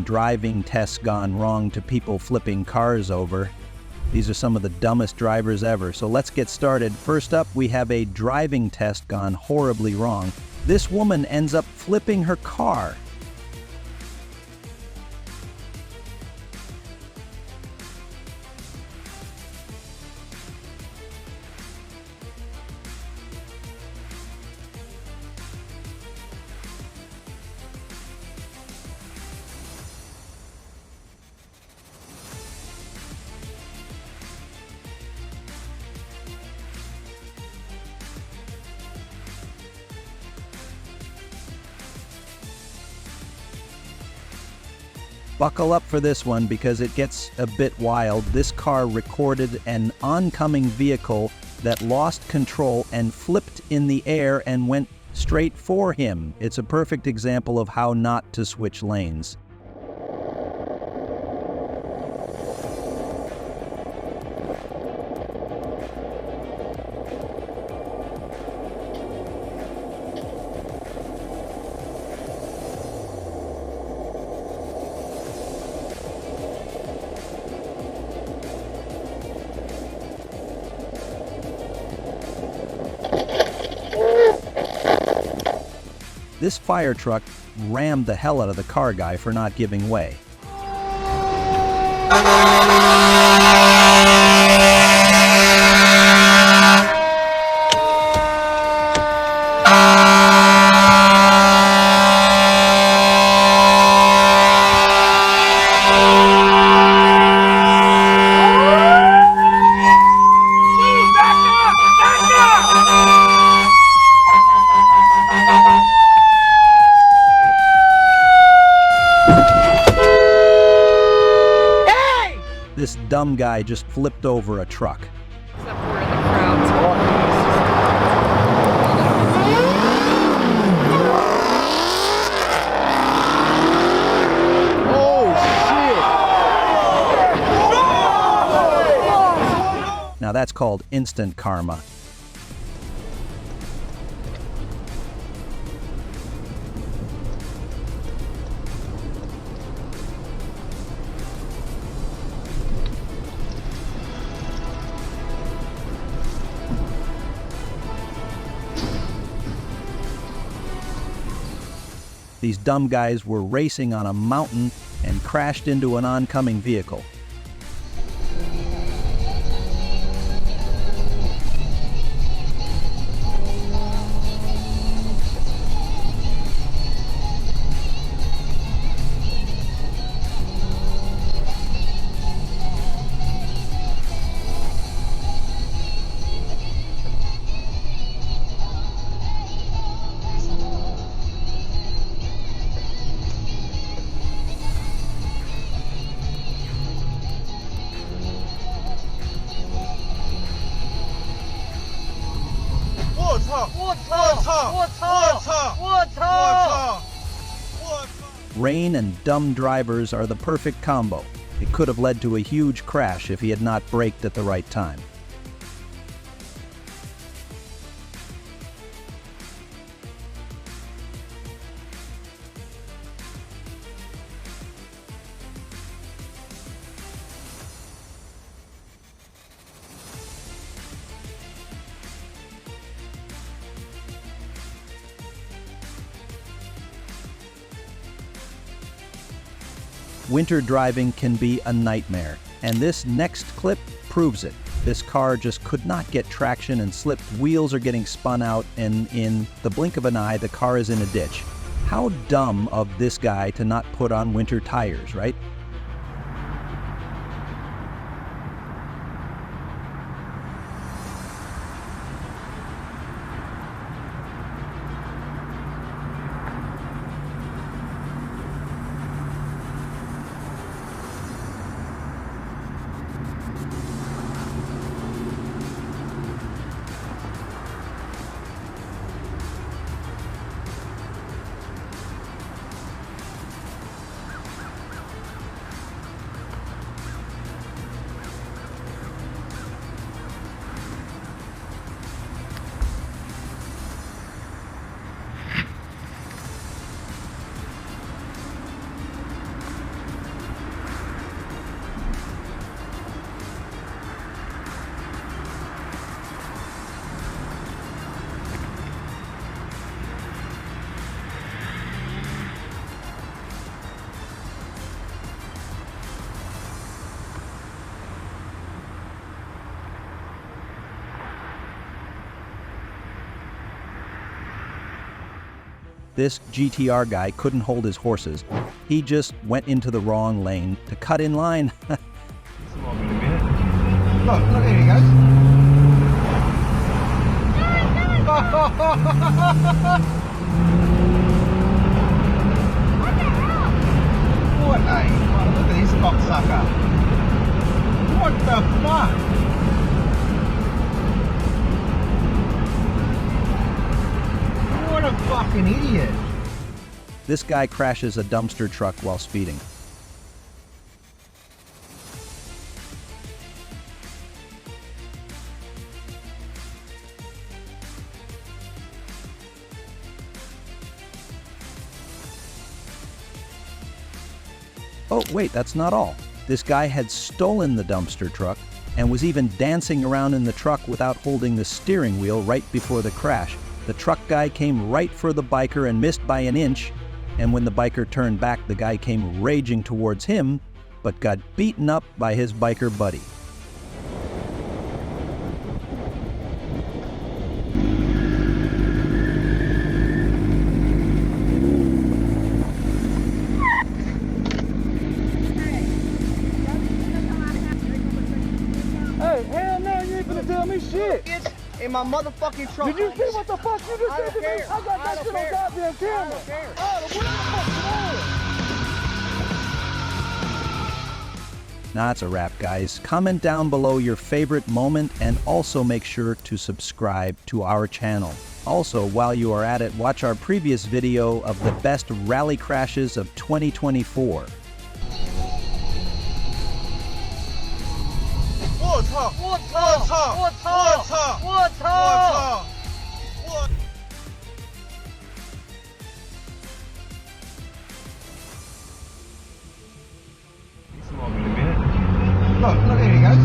driving tests gone wrong to people flipping cars over. These are some of the dumbest drivers ever. So let's get started. First up, we have a driving test gone horribly wrong. This woman ends up flipping her car. Buckle up for this one because it gets a bit wild. This car recorded an oncoming vehicle that lost control and flipped in the air and went straight for him. It's a perfect example of how not to switch lanes. This fire truck rammed the hell out of the car guy for not giving way. This dumb guy just flipped over a truck. Except we're in the crowd. Oh, shit! Now that's called instant karma. These dumb guys were racing on a mountain and crashed into an oncoming vehicle. Rain and dumb drivers are the perfect combo. It could have led to a huge crash if he had not braked at the right time. Winter driving can be a nightmare, and this next clip proves it. This car just could not get traction and slipped. Wheels are getting spun out, and in the blink of an eye, the car is in a ditch. How dumb of this guy to not put on winter tires, right? This GTR guy couldn't hold his horses. He just went into the wrong lane to cut in line. Look here he goes. What a... Look at this cocksucker. What the fuck? What a fucking idiot. This guy crashes a dumpster truck while speeding. Oh, wait, that's not all. This guy had stolen the dumpster truck and was even dancing around in the truck without holding the steering wheel right before the crash. The truck guy came right for the biker and missed by an inch, and when the biker turned back, the guy came raging towards him, but got beaten up by his biker buddy. Hey, hell no, you ain't finna tell me shit. It's in my motherfucking truck. Did you see what the fuck you just said to me? I got that shit on goddamn camera. don't care. Oh, what the fuck is wrong? That's a wrap, guys. Comment down below your favorite moment and also make sure to subscribe to our channel. Also, while you are at it, watch our previous video of the best rally crashes of 2024. Look here he goes.